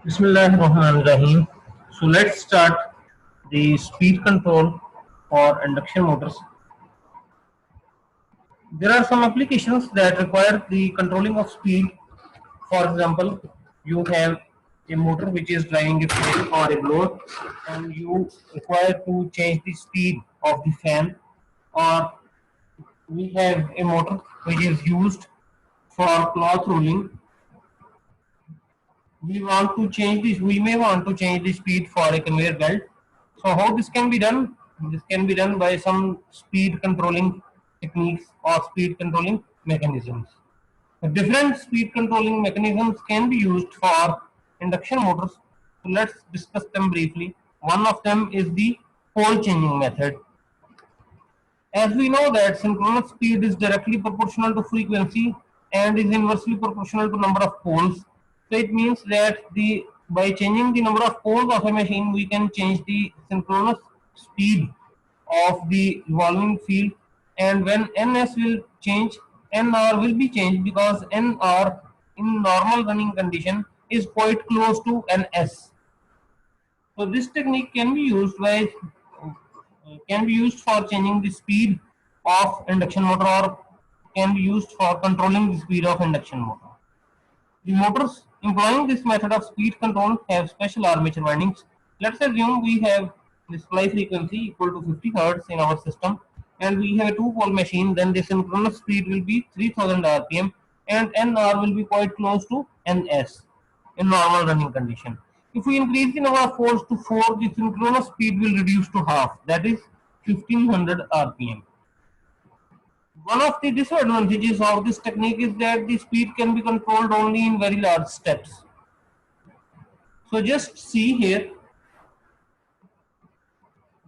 Bismillahirrahmanirrahim. So let's start the speed control for induction motors. There are some applications that require the controlling of speed. For example, you have a motor which is driving a fan or a blower, and you require to change the speed of the fan, or we have a motor which is used for cloth rolling. We may want to change the speed for a conveyor belt. So how this can be done? This can be done by some speed controlling techniques or speed controlling mechanisms. The different speed controlling mechanisms can be used for induction motors. So let's discuss them briefly. One of them is the pole changing method. As we know that synchronous speed is directly proportional to frequency and is inversely proportional to number of poles. So it means that by changing the number of poles of a machine, we can change the synchronous speed of the revolving field, and when ns will change, nr will be changed because nr in normal running condition is quite close to ns. So this technique can be used for changing the speed of induction motor, or can be used for controlling the speed of induction motor. The motors employing this method of speed control have special armature windings. Let's assume we have the supply frequency equal to 50 Hz in our system, and we have a two-pole machine. Then the synchronous speed will be 3000 rpm, and nr will be quite close to ns in normal running condition. If we increase the number of poles to 4, the synchronous speed will reduce to half, that is 1500 rpm. One of the disadvantages of this technique is that the speed can be controlled only in very large steps. So just see here,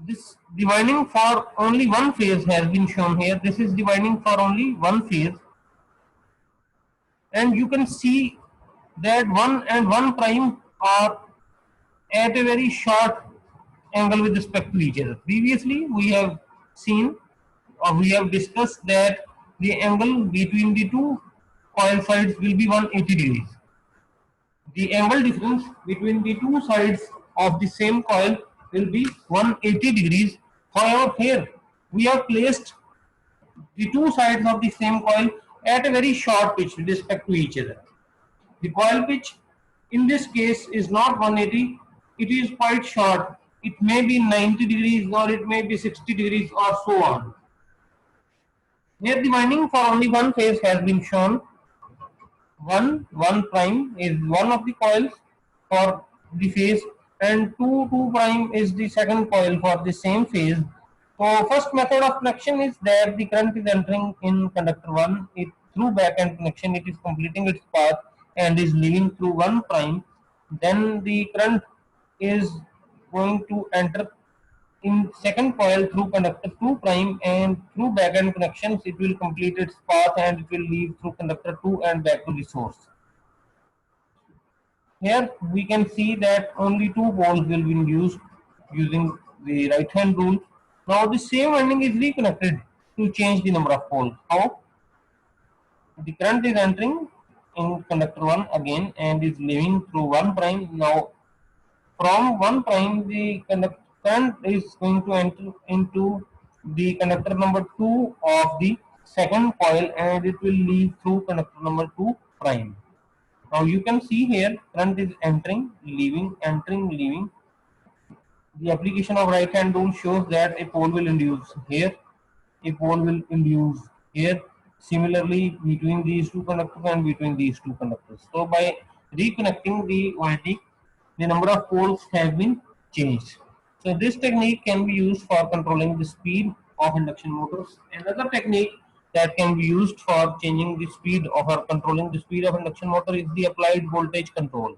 this dividing for only one phase has been shown here. This is dividing for only one phase, and you can see that 1 and 1 prime are at a very short angle with respect to each other. Previously we have seen, or we have discussed, that the angle between the two coil sides will be 180 degrees. The angle difference between the two sides of the same coil will be 180 degrees. However, here we have placed the two sides of the same coil at a very short pitch with respect to each other. The coil pitch in this case is not 180, it is quite short. It may be 90 degrees, or it may be 60 degrees, or so on. Here the winding for only one phase has been shown. 1 prime is one of the coils for the phase, and 2 prime is the second coil for the same phase. So first method of connection is that the current is entering in conductor 1. Through back end connection, it is completing its path and is leaving through 1 prime. Then the current is going to enter in second coil through conductor 2 prime, and through back end connections it will complete its path and it will leave through conductor 2 and back to the source. Here we can see that only 2 poles will be induced using the right hand rule. Now the same winding is reconnected to change the number of poles. How? The current is entering in conductor 1 again and is leaving through 1 prime. Now from 1 prime the current is going to enter into the conductor number 2 of the second coil, and it will leave through conductor number 2 prime. Now you can see here current is entering, leaving, entering, leaving. The application of right hand rule shows that a pole will induce here, a pole will induce here. Similarly between these two conductors and between these two conductors. So by reconnecting the winding, the number of poles have been changed. So this technique can be used for controlling the speed of induction motors. Another technique that can be used for changing the speed of, or controlling the speed of induction motor, is the applied voltage control.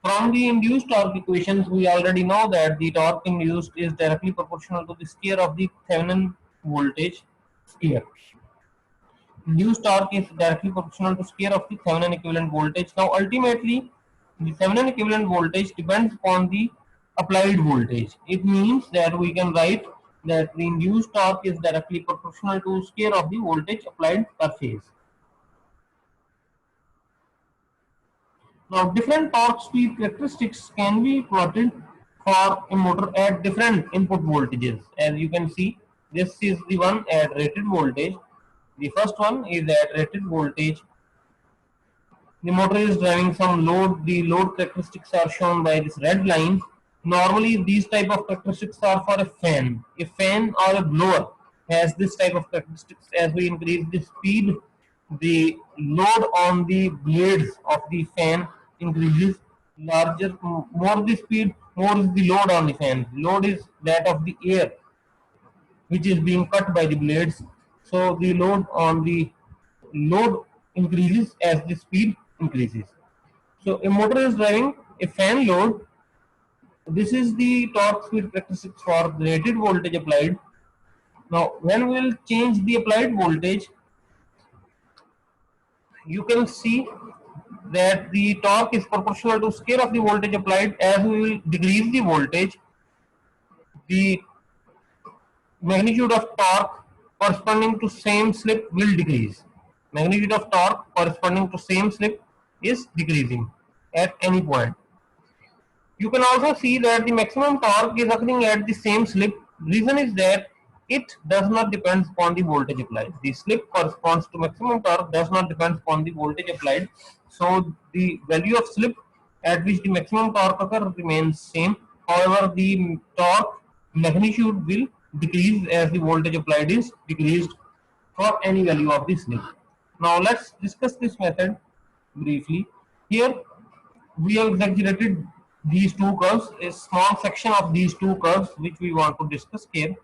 From the induced torque equations, we already know that the torque induced is directly proportional to the square of the Thevenin voltage square. Induced torque is directly proportional to square of the Thevenin equivalent voltage. Now ultimately the Thevenin equivalent voltage depends upon the applied voltage. It means that we can write that the induced torque is directly proportional to square of the voltage applied per phase. Now, different torque speed characteristics can be plotted for a motor at different input voltages. As you can see, this is the one at rated voltage. The first one is at rated voltage. The motor is driving some load. The load characteristics are shown by this red line. Normally, these type of characteristics are for a fan. A fan or a blower has this type of characteristics. As we increase the speed, the load on the blades of the fan increases. Larger, more the speed, more is the load on the fan. Load is that of the air which is being cut by the blades. So the load increases as the speed increases. So a motor is driving a fan load. This is the torque speed characteristics for the rated voltage applied. Now when we will change the applied voltage, you can see that the torque is proportional to square of the voltage applied. As we will decrease the voltage, the magnitude of torque corresponding to same slip will decrease. Magnitude of torque corresponding to same slip is decreasing at any point. You can also see that the maximum torque is occurring at the same slip. Reason is that it does not depend upon the voltage applied. The slip corresponds to maximum torque, does not depend upon the voltage applied. So the value of slip at which the maximum torque occurs remains same. However, the torque magnitude will decrease as the voltage applied is decreased for any value of the slip. Now let's discuss this method briefly. Here we have exaggerated these two curves, a small section of these two curves which we want to discuss here.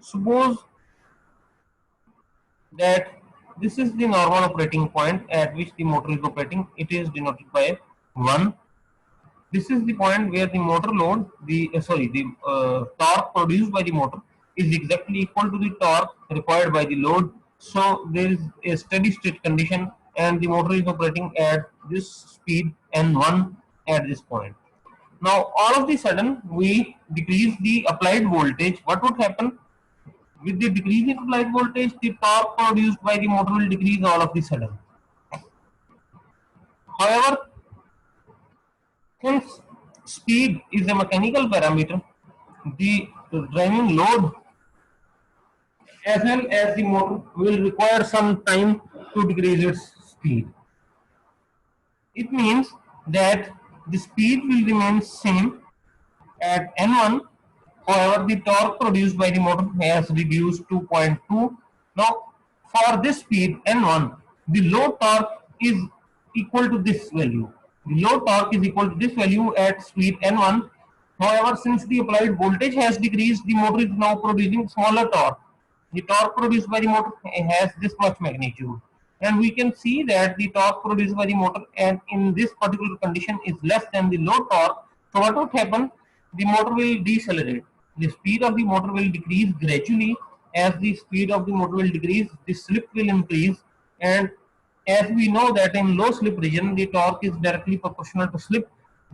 Suppose that this is the normal operating point at which the motor is operating. It is denoted by 1. This is the point where the motor load, the torque produced by the motor is exactly equal to the torque required by the load. So there is a steady state condition and the motor is operating at this speed N1 at this point. Now all of the sudden we decrease the applied voltage. What would happen? With the decrease in applied voltage, the torque produced by the motor will decrease all of the sudden. However, since speed is a mechanical parameter, the driving load as well as the motor will require some time to decrease its speed. It means that the speed will remain same at N1. However, the torque produced by the motor has reduced to 0.2. Now, for this speed N1, the load torque is equal to this value. The load torque is equal to this value at speed N1. However, since the applied voltage has decreased, the motor is now producing smaller torque. The torque produced by the motor has this much magnitude. And we can see that the torque produced by the motor and in this particular condition is less than the load torque. So what would happen? The motor will decelerate. The speed of the motor will decrease gradually. As the speed of the motor will decrease, the slip will increase, and as we know that in low slip region the torque is directly proportional to slip.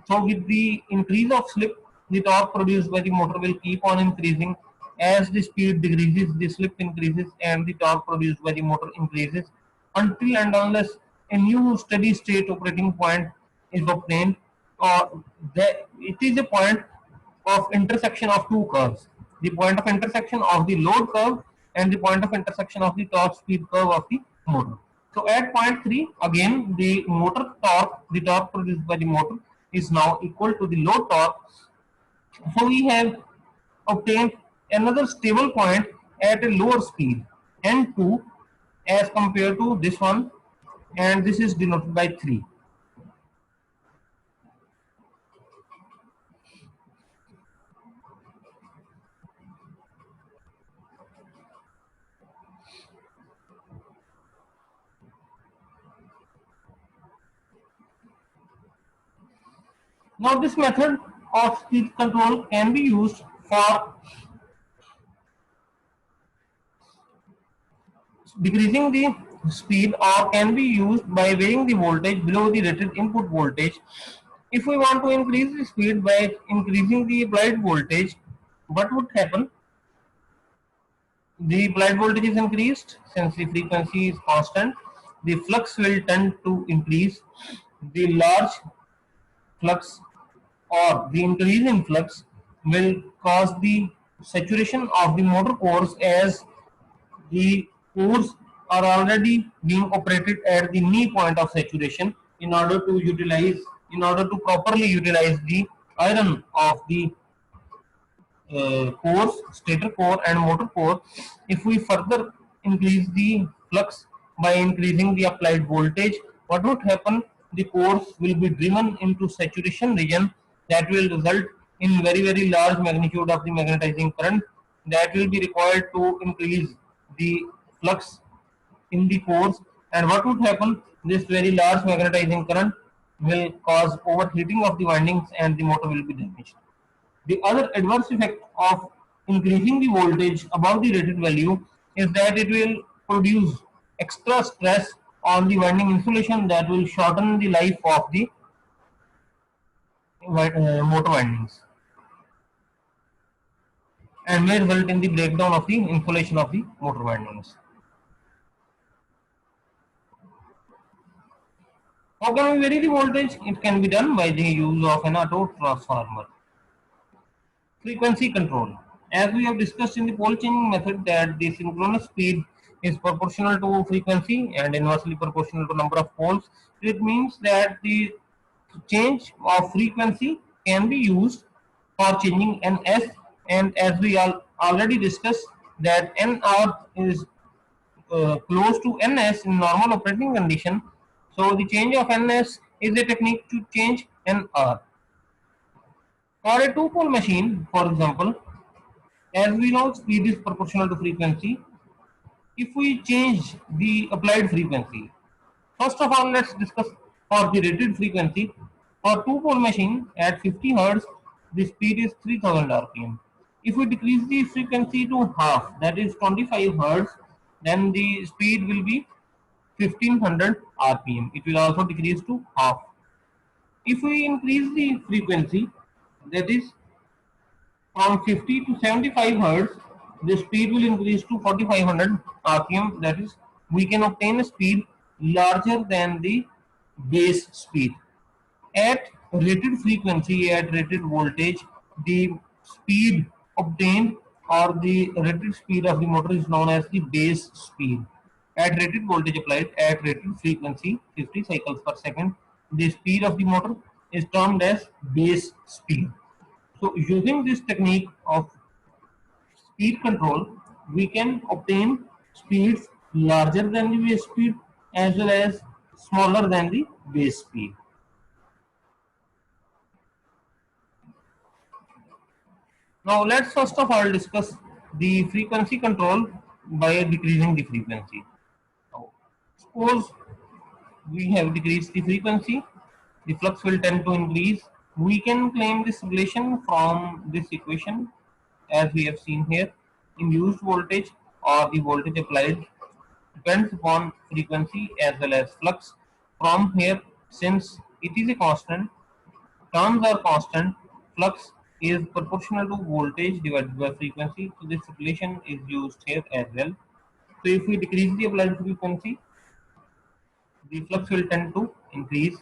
So with the increase of slip, the torque produced by the motor will keep on increasing. As the speed decreases, the slip increases and the torque produced by the motor increases until and unless a new steady state operating point is obtained, or it is a point of intersection of two curves, the point of intersection of the load curve and the point of intersection of the torque speed curve of the motor. So at point 3, again the motor torque, the torque produced by the motor is now equal to the load torque. So we have obtained another stable point at a lower speed N2 as compared to this one, and this is denoted by 3. Now this method of speed control can be used for decreasing the speed or can be used by varying the voltage below the rated input voltage. If we want to increase the speed by increasing the applied voltage, what would happen? The applied voltage is increased since the frequency is constant. The flux will tend to increase. the large flux or the increase in flux will cause the saturation of the motor cores, as the cores are already being operated at the knee point of saturation in order to properly utilize the iron of the cores, stator core and motor core. If we further increase the flux by increasing the applied voltage, what would happen? The cores will be driven into saturation region. That will result in very large magnitude of the magnetizing current that will be required to increase the flux in the cores. And what would happen? This very large magnetizing current will cause overheating of the windings and the motor will be damaged. The other adverse effect of increasing the voltage above the rated value is that it will produce extra stress on the winding insulation that will shorten the life of the motor windings and may result in the breakdown of the insulation of the motor windings. How can we vary the voltage? It can be done by the use of an auto transformer. Frequency control. As we have discussed in the pole changing method, that the synchronous speed is proportional to frequency and inversely proportional to number of poles. It means that the change of frequency can be used for changing Ns, and as we already discussed that Nr is close to Ns in normal operating condition. So the change of Ns is a technique to change Nr. For a two-pole machine, for example, as we know speed is proportional to frequency, if we change the applied frequency, first of all let's discuss for the rated frequency. For two-pole machine at 50 Hz, the speed is 3000 rpm. If we decrease the frequency to half, that is 25 Hz, then the speed will be 1500 rpm. It will also decrease to half. If we increase the frequency, that is from 50 to 75 Hz, the speed will increase to 4500 rpm. That is, we can obtain a speed larger than the base speed. At rated frequency, at rated voltage, the speed obtained or the rated speed of the motor is known as the base speed. At rated voltage applied at rated frequency, 50 cycles per second, the speed of the motor is termed as base speed. So using this technique of speed control, we can obtain speeds larger than the base speed as well as smaller than the base speed. Now let's first of all discuss the frequency control by decreasing the frequency. Now, suppose we have decreased the frequency, the flux will tend to increase. We can claim this relation from this equation as we have seen here. Induced voltage or the voltage applied depends upon frequency as well as flux. From here, since it is a constant, terms are constant, flux is proportional to voltage divided by frequency. So this relation is used here as well. So if we decrease the applied frequency, the flux will tend to increase.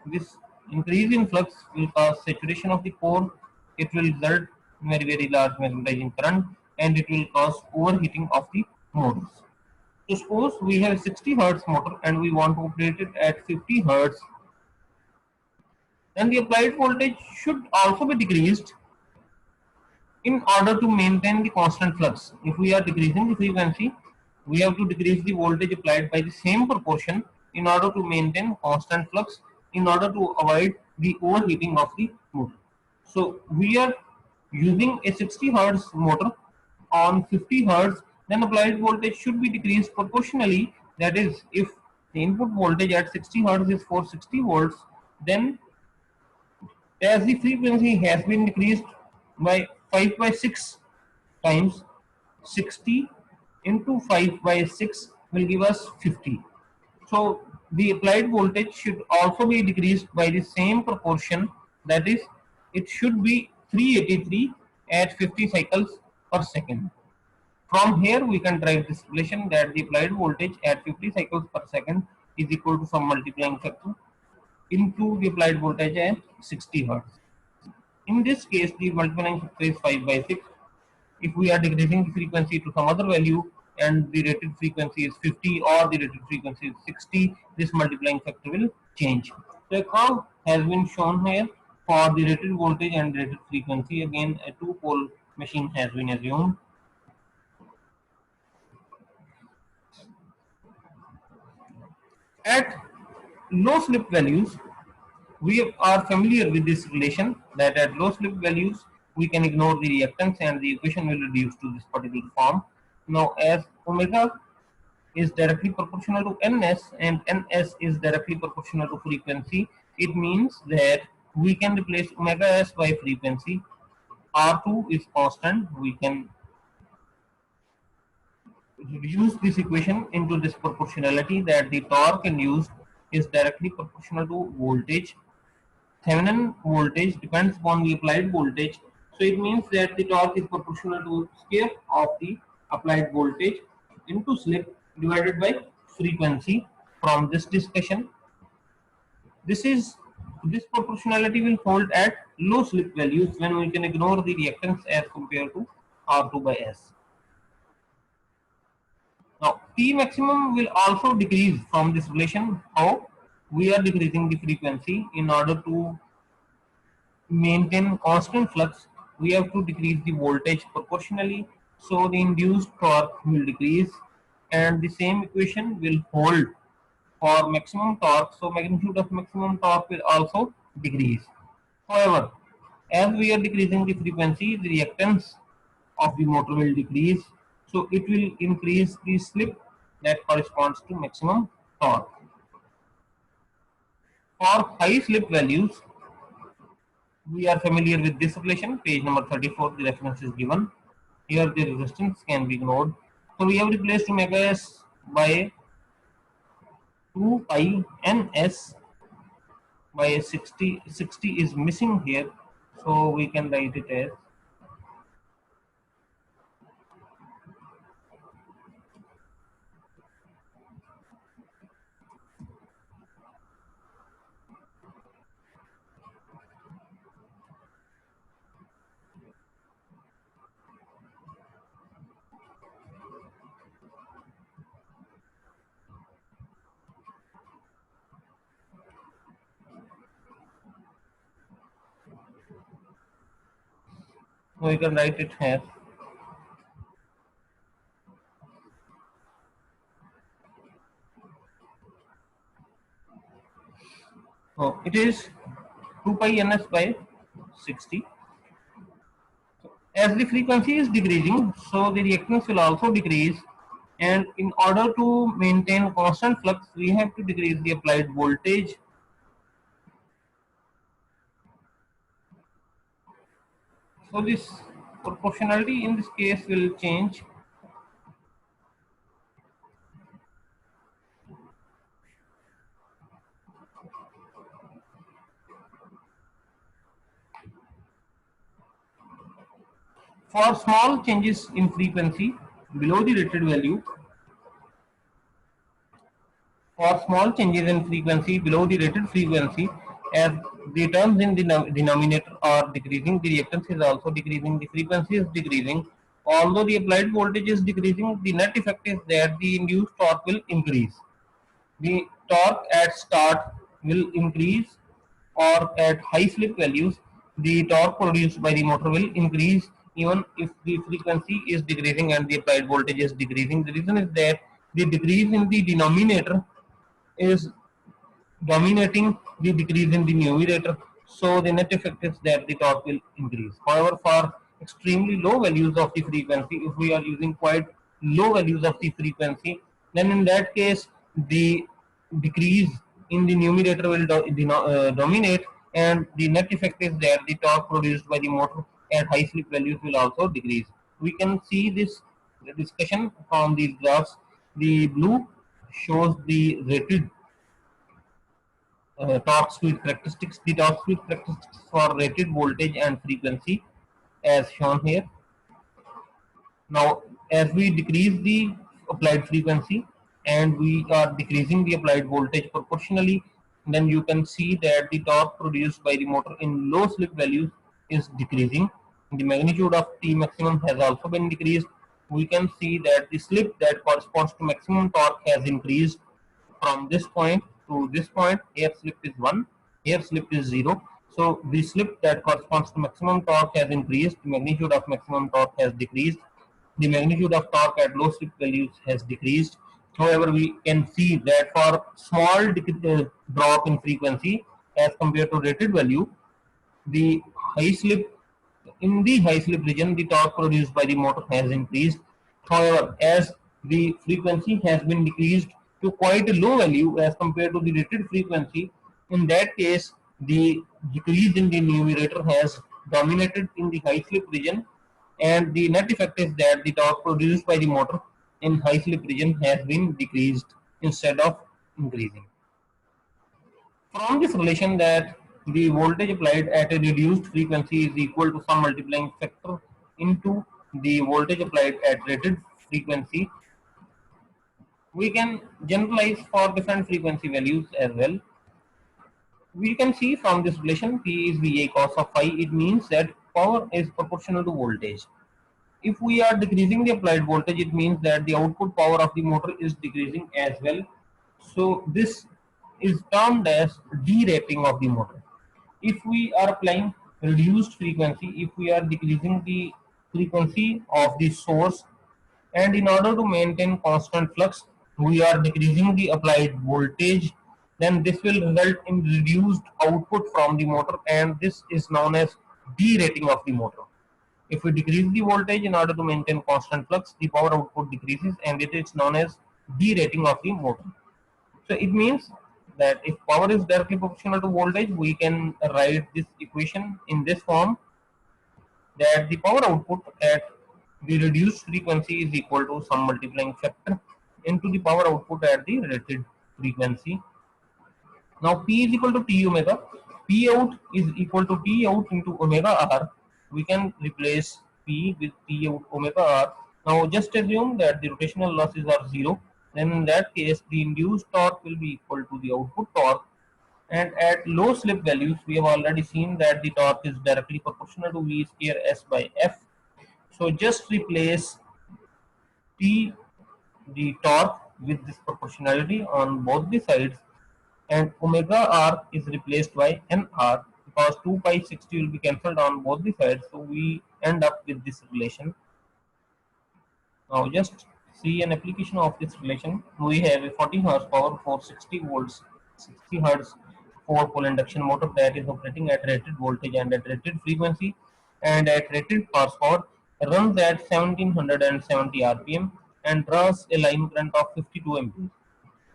This increase in flux will cause saturation of the core. It will result in very large magnetizing current and it will cause overheating of the motors. So suppose we have a 60 Hz motor and we want to operate it at 50 Hz, then the applied voltage should also be decreased in order to maintain the constant flux. If we are decreasing the frequency, we have to decrease the voltage applied by the same proportion in order to maintain constant flux, in order to avoid the overheating of the motor. So we are using a 60 Hz motor on 50 Hz, then applied voltage should be decreased proportionally. That is, if the input voltage at 60 Hz is 460 volts, then as the frequency has been decreased by 5 by 6 times, 60 into 5 by 6 will give us 50. So the applied voltage should also be decreased by the same proportion, that is, it should be 383 at 50 cycles per second. From here we can derive this relation that the applied voltage at 50 cycles per second is equal to some multiplying factor into the applied voltage at 60 hertz. In this case, the multiplying factor is 5 by 6. If we are decreasing the frequency to some other value and the rated frequency is 50 or the rated frequency is 60, this multiplying factor will change. So a curve has been shown here for the rated voltage and rated frequency. Again, a two-pole machine has been assumed. At low slip values, we are familiar with this relation that at low slip values we can ignore the reactance and the equation will reduce to this particular form. Now, as omega is directly proportional to ns and ns is directly proportional to frequency, it means that we can replace omega s by frequency. R2 is constant. We can reduce this equation into this proportionality that the torque induced is directly proportional to voltage. Thevenin voltage depends upon the applied voltage, so it means that the torque is proportional to square of the applied voltage into slip divided by frequency. From this discussion, this proportionality will hold at low slip values when we can ignore the reactance as compared to R2 by S. Now, P maximum will also decrease from this relation. How? We are decreasing the frequency in order to maintain constant flux. We have to decrease the voltage proportionally, so the induced torque will decrease, and the same equation will hold for maximum torque. So magnitude of maximum torque will also decrease. However, as we are decreasing the frequency, the reactance of the motor will decrease, so it will increase the slip that corresponds to maximum torque. For high slip values, we are familiar with this relation, page number 34, the reference is given. Here the resistance can be ignored. So we have replaced omega s by 2 pi ns by 60. 60 is missing here, so we can write it as so we can write it here. So it is 2 pi ns by 60. As the frequency is decreasing, so the reactance will also decrease. And in order to maintain constant flux, we have to decrease the applied voltage. So this proportionality in this case will change. For small changes in frequency below the rated value, for small changes in frequency below the rated frequency, as the terms in the denominator are decreasing, the reactance is also decreasing, the frequency is decreasing. Although the applied voltage is decreasing, the net effect is that the induced torque will increase. The torque at start will increase, or at high slip values, the torque produced by the motor will increase even if the frequency is decreasing and the applied voltage is decreasing. The reason is that the decrease in the denominator is dominating the decrease in the numerator, so the net effect is that the torque will increase. However, for extremely low values of the frequency, if we are using quite low values of the frequency, then in that case the decrease in the numerator will dominate, and the net effect is that the torque produced by the motor at high slip values will also decrease. We can see this discussion from these graphs. The blue shows the rated torque speed characteristics. The torque speed characteristics for rated voltage and frequency as shown here. Now, as we decrease the applied frequency and we are decreasing the applied voltage proportionally, then you can see that the torque produced by the motor in low slip values is decreasing. The magnitude of T maximum has also been decreased. We can see that the slip that corresponds to maximum torque has increased from this point to this point. Here slip is 1, here slip is 0. So the slip that corresponds to maximum torque has increased, the magnitude of maximum torque has decreased, the magnitude of torque at low slip values has decreased. However, we can see that for small drop in frequency as compared to rated value, the high slip in the high slip region, the torque produced by the motor has increased. However, as the frequency has been decreased to quite a low value as compared to the rated frequency, in that case, the decrease in the numerator has dominated in the high slip region, and the net effect is that the torque produced by the motor in high slip region has been decreased instead of increasing. From this relation that the voltage applied at a reduced frequency is equal to some multiplying factor into the voltage applied at rated frequency, we can generalize for different frequency values as well. We can see from this relation P is VA cos of phi, it means that power is proportional to voltage. If we are decreasing the applied voltage, it means that the output power of the motor is decreasing as well. So this is termed as derating of the motor. If we are applying reduced frequency, if we are decreasing the frequency of the source, and in order to maintain constant flux, we are decreasing the applied voltage, then this will result in reduced output from the motor, and this is known as derating of the motor. If we decrease the voltage in order to maintain constant flux, the power output decreases, and it is known as derating of the motor. So it means that if power is directly proportional to voltage, we can write this equation in this form, that the power output at the reduced frequency is equal to some multiplying factor into the power output at the rated frequency. Now P is equal to T omega. P out is equal to T out into omega R. We can replace P with T out omega R. Now just assume that the rotational losses are 0. Then in that case, the induced torque will be equal to the output torque. And at low slip values, we have already seen that the torque is directly proportional to V square S by F. So just replace T, the torque, with this proportionality on both the sides, and omega R is replaced by NR, because 2 pi 60 will be cancelled on both the sides, so we end up with this relation. Now just see an application of this relation. We have a 40 horsepower for 60 volts, 60 hertz 4-pole induction motor that is operating at rated voltage and at rated frequency, and at rated horsepower, runs at 1770 rpm and draws a line current of 52 amperes.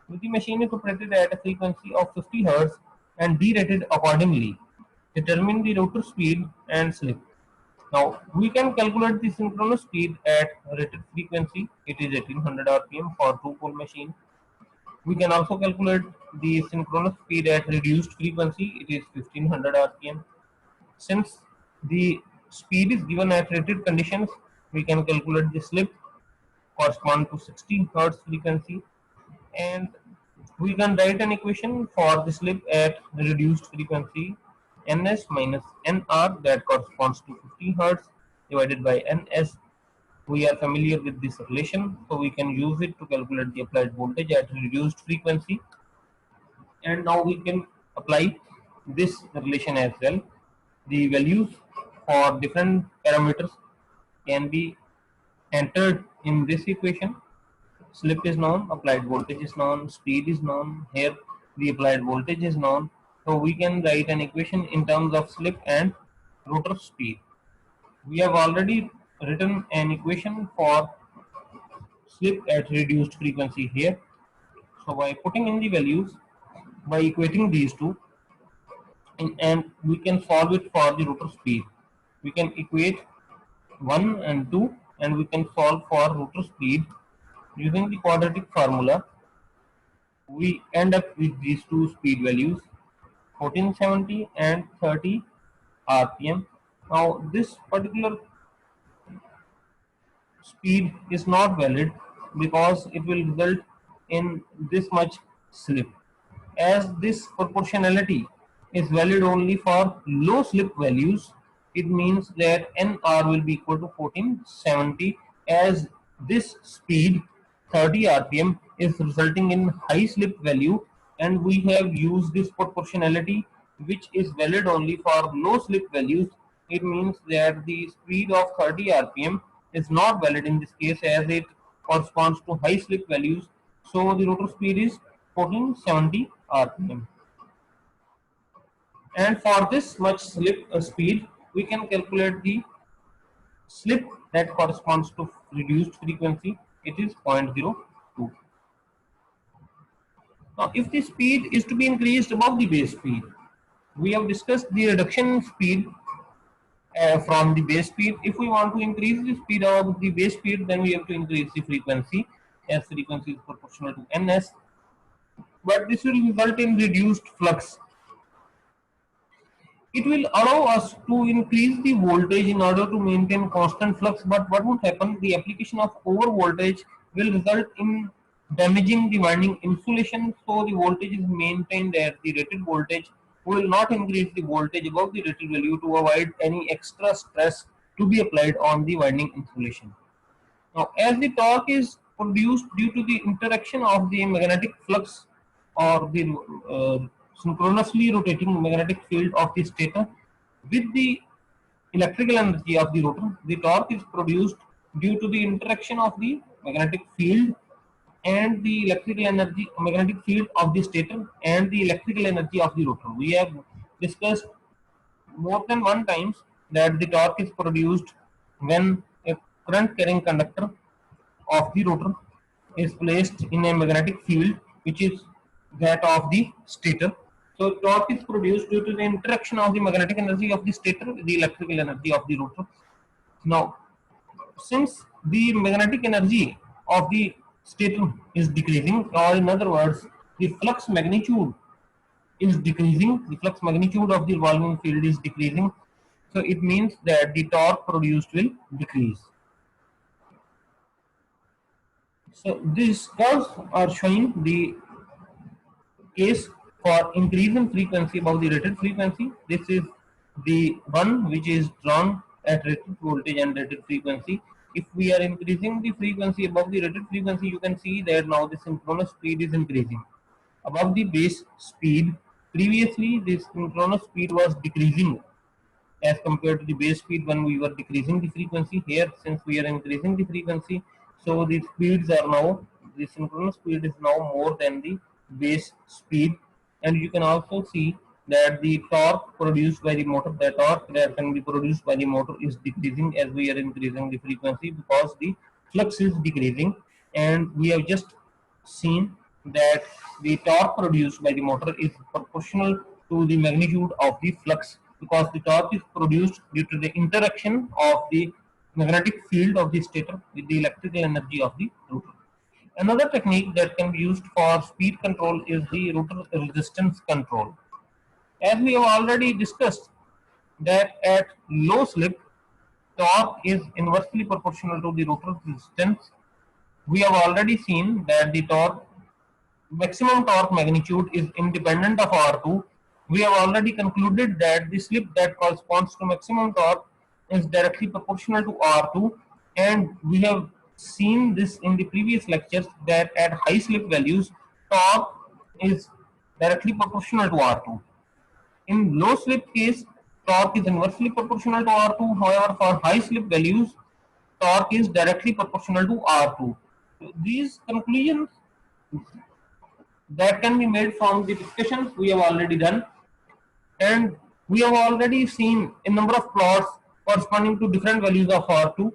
The machine is operated at a frequency of 50 Hz and derated accordingly. Determine the rotor speed and slip. Now we can calculate the synchronous speed at rated frequency. It is 1800 rpm for 2-pole machine. We can also calculate the synchronous speed at reduced frequency. It is 1500 rpm. Since the speed is given at rated conditions, we can calculate the slip correspond to 60 Hz frequency, and we can write an equation for the slip at reduced frequency, ns minus nr, that corresponds to 50 Hz divided by ns. We are familiar with this relation, so we can use it to calculate the applied voltage at reduced frequency. And now we can apply this relation as well. The values for different parameters can be entered in this equation. Slip is known, applied voltage is known, speed is known. Here the applied voltage is known, so we can write an equation in terms of slip and rotor speed. We have already written an equation for slip at reduced frequency here. So by putting in the values, by equating these two, and we can solve it for the rotor speed. We can equate 1 and 2, and we can solve for rotor speed using the quadratic formula. We end up with these two speed values, 1470 and 30 rpm. Now this particular speed is not valid because it will result in this much slip. as this proportionality is valid only for low slip values, it means that NR will be equal to 1470, as this speed 30 rpm is resulting in high slip value, and we have used this proportionality which is valid only for low slip values. It means that the speed of 30 rpm is not valid in this case, as it corresponds to high slip values. So the rotor speed is 1470 rpm, and for this much slip speed we can calculate the slip that corresponds to reduced frequency. It is 0.02. Now if the speed is to be increased above the base speed, we have discussed the reduction in speed from the base speed. If we want to increase the speed of the base speed, then we have to increase the frequency, as frequency is proportional to ns, but this will result in reduced flux. It will allow us to increase the voltage in order to maintain constant flux, but what would happen? The application of over voltage will result in damaging the winding insulation, so the voltage is maintained at the rated voltage. We will not increase the voltage above the rated value to avoid any extra stress to be applied on the winding insulation. Now, as the torque is produced due to the interaction of the magnetic flux or the synchronously rotating magnetic field of the stator with the electrical energy of the rotor, the torque is produced due to the interaction of the magnetic field and the electrical energy, magnetic field of the stator and the electrical energy of the rotor. We have discussed more than one times that the torque is produced when a current carrying conductor of the rotor is placed in a magnetic field which is that of the stator. So torque is produced due to the interaction of the magnetic energy of the stator with the electrical energy of the rotor. Now, since the magnetic energy of the stator is decreasing, or in other words, the flux magnitude is decreasing, the flux magnitude of the revolving field is decreasing, so it means that the torque produced will decrease. So these curves are showing the case for increase in frequency above the rated frequency. This is the one which is drawn at rated voltage and rated frequency. If we are increasing the frequency above the rated frequency, you can see that now the synchronous speed is increasing above the base speed. Previously, the synchronous speed was decreasing as compared to the base speed when we were decreasing the frequency. Here, since we are increasing the frequency, so the speeds are now, the synchronous speed is now more than the base speed. And you can also see that the torque produced by the motor, the torque that can be produced by the motor is decreasing as we are increasing the frequency, because the flux is decreasing. And we have just seen that the torque produced by the motor is proportional to the magnitude of the flux, because the torque is produced due to the interaction of the magnetic field of the stator with the electrical energy of the rotor. Another technique that can be used for speed control is the rotor resistance control. As we have already discussed that at low slip, torque is inversely proportional to the rotor resistance. We have already seen that the torque, maximum torque magnitude, is independent of R2. We have already concluded that the slip that corresponds to maximum torque is directly proportional to R2, and we have seen this in the previous lectures that at high slip values, torque is directly proportional to R2. In low slip case, torque is inversely proportional to R2. However, for high slip values, torque is directly proportional to R2. These conclusions that can be made from the discussions we have already done, and we have already seen a number of plots corresponding to different values of R2.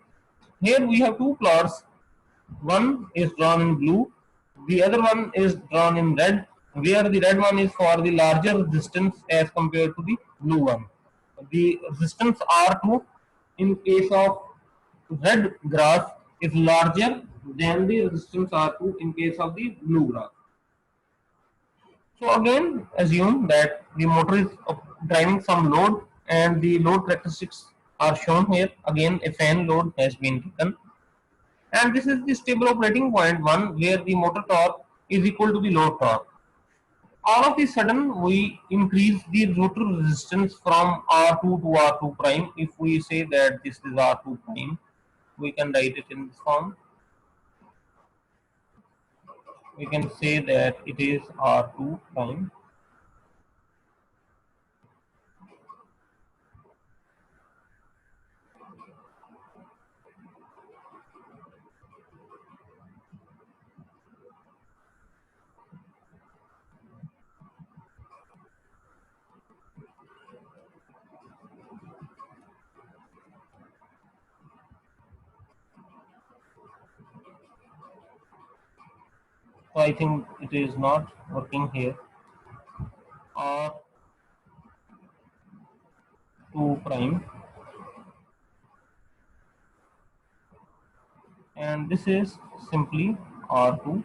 Here we have two plots. One is drawn in blue, the other one is drawn in red, where the red one is for the larger resistance as compared to the blue one. The resistance R2 in case of red graph is larger than the resistance R2 in case of the blue graph. So again, assume that the motor is driving some load, and the load characteristics are shown here. Again, a fan load has been taken, and this is the stable operating point 1, where the motor torque is equal to the load torque. All of a sudden we increase the rotor resistance from R2 to R2 prime. If we say that this is R2 prime, we can write it in this form. We can say that it is R2 prime. So I think it is not working here. R2 prime, and this is simply R2.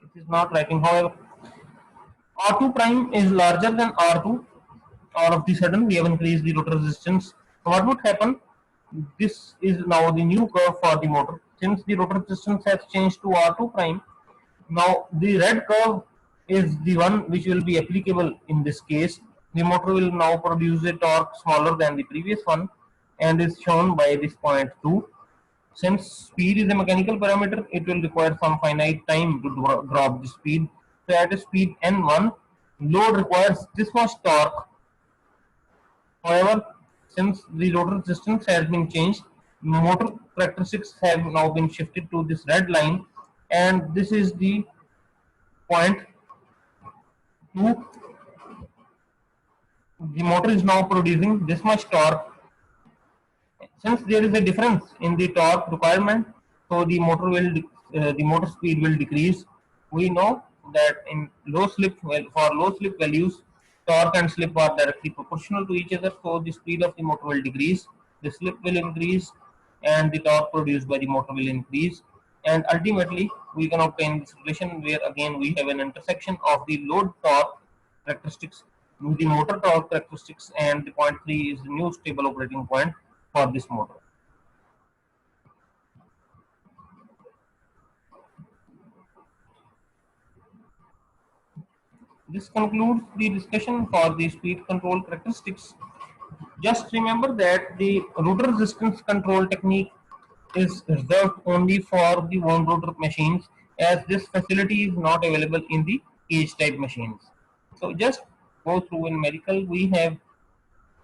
It is not writing. However, R2 prime is larger than R2. All of the sudden, we have increased the rotor resistance. So what would happen? This is now the new curve for the motor. Since the rotor resistance has changed to R2 prime, now the red curve is the one which will be applicable in this case. The motor will now produce a torque smaller than the previous one and is shown by this point 2. Since speed is a mechanical parameter, it will require some finite time to drop the speed. So at a speed n1, load requires this much torque. However, since the rotor resistance has been changed, motor characteristics have now been shifted to this red line, and this is the point 2. The motor is now producing this much torque. Since there is a difference in the torque requirement, so the motor speed will decrease. We know that in low slip, well, for low slip values, torque and slip are directly proportional to each other. So the speed of the motor will decrease, the slip will increase, and the torque produced by the motor will increase. And ultimately, we can obtain this relation where again we have an intersection of the load torque characteristics, the motor torque characteristics, and the point 3 is the new stable operating point for this motor. This concludes the discussion for the speed control characteristics. Just remember that the rotor resistance control technique is reserved only for the wound rotor machines, as this facility is not available in the cage type machines. So just go through in medical, we have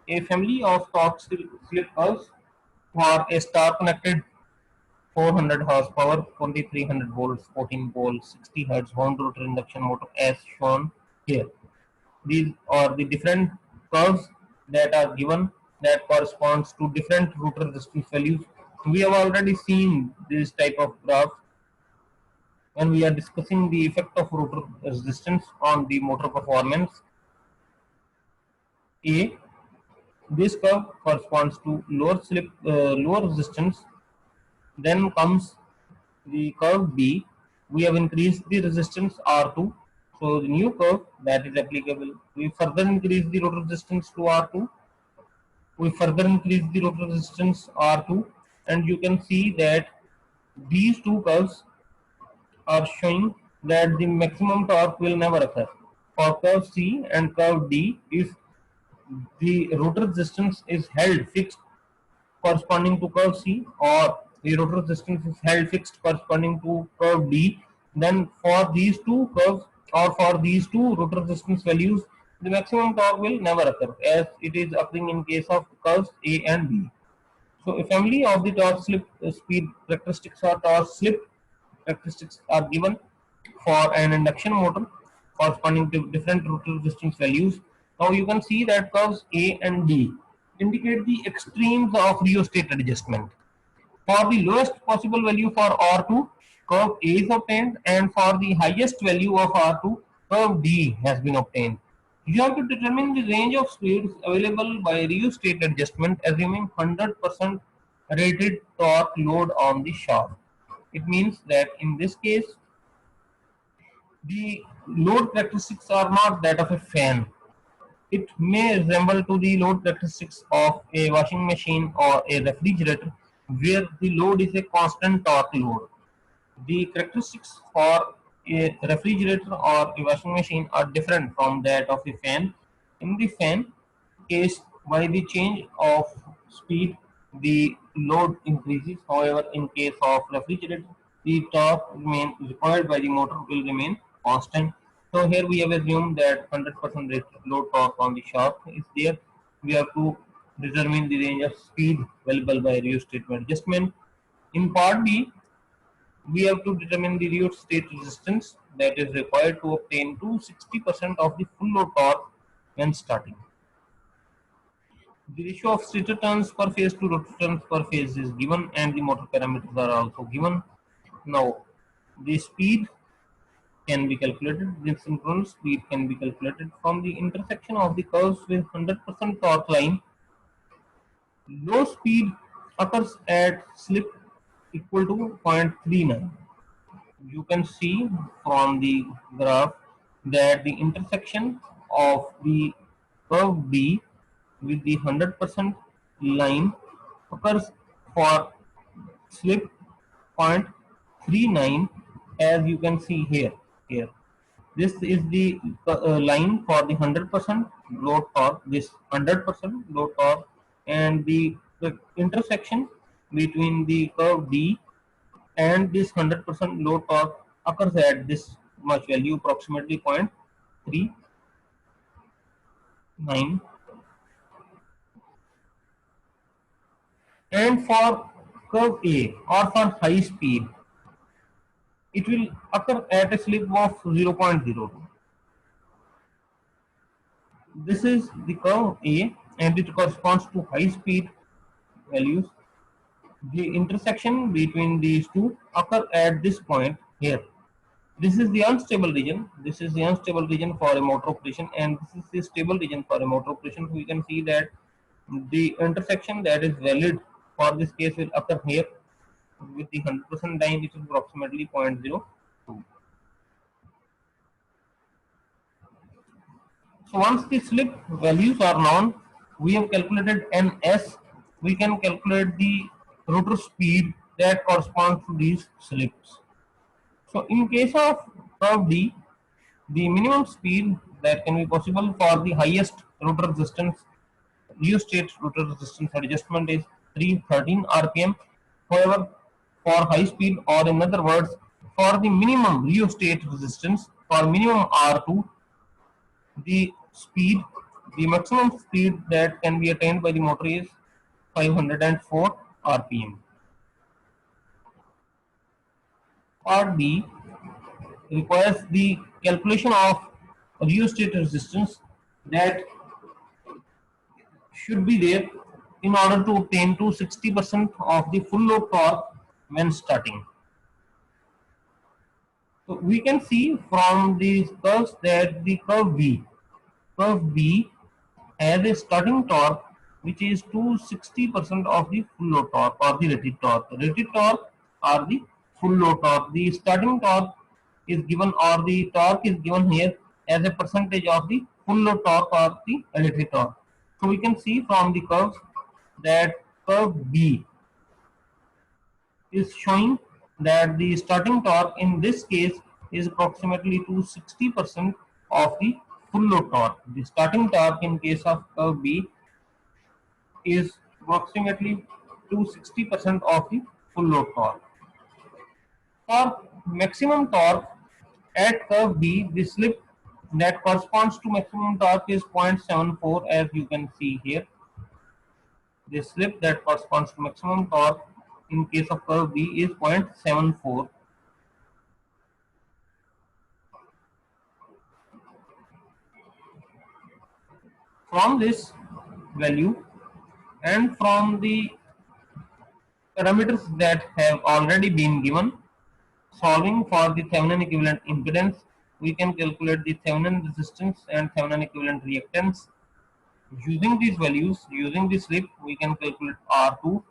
a family of torque slip curves for a star connected 400 horsepower, 2300 volts, 14 volts, 60 hertz wound rotor induction motor as shown here. These are the different curves that are given that corresponds to different rotor resistance values. We have already seen this type of graph when we are discussing the effect of rotor resistance on the motor performance. A, this curve corresponds to lower resistance. Then comes the curve B. We have increased the resistance R2. So the new curve that is applicable, we further increase the rotor resistance to R2. We further increase the rotor resistance R2, and you can see that these two curves are showing that the maximum torque will never occur. For curve C and curve D, if the rotor resistance is held fixed corresponding to curve C, or the rotor resistance is held fixed corresponding to curve D, then for these two curves or for these two rotor resistance values, the maximum torque will never occur, as it is occurring in case of curves A and B. So a family of the torque slip speed characteristics or torque slip characteristics are given for an induction motor corresponding to different rotor resistance values. Now you can see that curves A and D indicate the extremes of rheostat adjustment. For the lowest possible value for R2, curve A is obtained, and for the highest value of R2, curve D has been obtained. You have to determine the range of speeds available by rheostat adjustment, assuming 100% rated torque load on the shaft. It means that in this case, the load characteristics are not that of a fan. It may resemble to the load characteristics of a washing machine or a refrigerator, where the load is a constant torque load. The characteristics for a refrigerator or a washing machine are different from that of a fan. In the fan case, by the change of speed, the load increases. However, in case of refrigerator, the torque required by the motor will remain constant. So here we have assumed that 100% load torque on the shaft is there. We have to determine the range of speed available by rheostat adjustment. In part B, we have to determine the rheostat resistance that is required to obtain to 60% of the full load torque when starting. The ratio of stator turns per phase to rotor turns per phase is given and the motor parameters are also given. Now, the speed can be calculated, the synchronous speed can be calculated from the intersection of the curves with 100% torque line. Low speed occurs at slip equal to 0.39. You can see from the graph that the intersection of the curve B with the 100% line occurs for slip 0.39, as you can see here. This is the line for the 100% load torque, this 100% load torque, and the intersection between the curve D and this 100% load torque occurs at this much value, approximately 0.39. And for curve A or for high speed, it will occur at a slip of 0.02. This is the curve A and it corresponds to high speed values. The intersection between these two occur at this point here. This is the unstable region. This is the unstable region for a motor operation, and this is the stable region for a motor operation. So we can see that the intersection that is valid for this case will occur here with the 100% line, which is approximately 0.02. So once the slip values are known, we have calculated NS. We can calculate the rotor speed that corresponds to these slips. So in case of curve D, the minimum speed that can be possible for the highest rotor resistance, rheostat rotor resistance adjustment is 313 RPM. However, for high speed, or in other words, for the minimum rheostat resistance, for minimum R2, the speed, the maximum speed that can be attained by the motor is 504 RPM. Part B requires the calculation of rheostat resistance that should be there in order to obtain to 60% of the full load torque when starting. So we can see from these curves that the curve B has a starting torque which is to 60% of the full load torque or the rated torque. Rated torque or the full load torque. The starting torque is given, or the torque is given here as a percentage of the full load torque or the rated torque. So we can see from the curves that curve B is showing that the starting torque in this case is approximately to 60% of the full load torque. The starting torque in case of curve B is approximately to 60% of the full load torque. For maximum torque at curve B, the slip that corresponds to maximum torque is 0.74, as you can see here. The slip that corresponds to maximum torque in case of curve B is 0.74. From this value and from the parameters that have already been given, solving for the Thevenin equivalent impedance, we can calculate the Thevenin resistance and Thevenin equivalent reactance. Using these values, using the slip, we can calculate R2.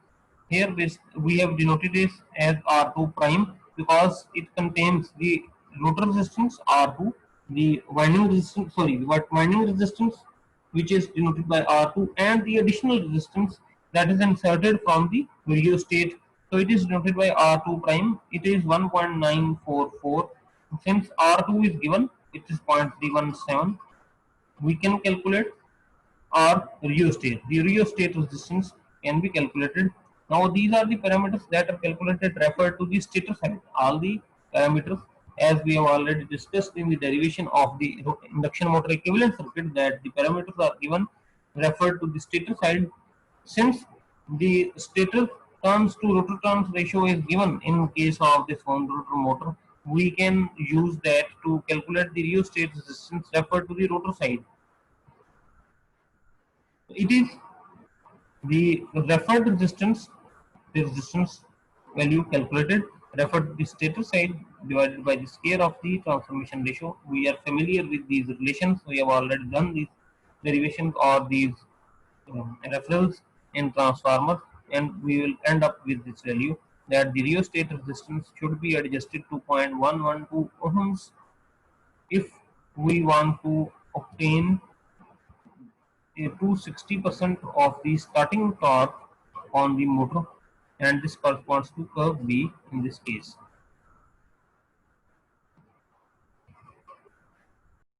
Here we have denoted this as R2 prime because it contains the rotor resistance R2, the winding resistance, winding resistance, which is denoted by R2, and the additional resistance that is inserted from the rheostat. So it is denoted by R2 prime. It is 1.944. Since R2 is given, it is 0.317. We can calculate our rheostat. The rheostat resistance can be calculated. Now these are the parameters that are calculated referred to the stator side. All the parameters, as we have already discussed in the derivation of the induction motor equivalent circuit, that the parameters are given referred to the stator side. Since the stator turns to rotor turns ratio is given in case of this wound rotor motor, we can use that to calculate the rheostat resistance referred to the rotor side. It is the referred resistance, the resistance value calculated referred to the stator side divided by the square of the transformation ratio. We are familiar with these relations. We have already done these derivations or these referrals in transformers, and we will end up with this value that the rheostat resistance should be adjusted to 0.112 ohms if we want to obtain to 60% of the starting torque on the motor, and this corresponds to curve B in this case.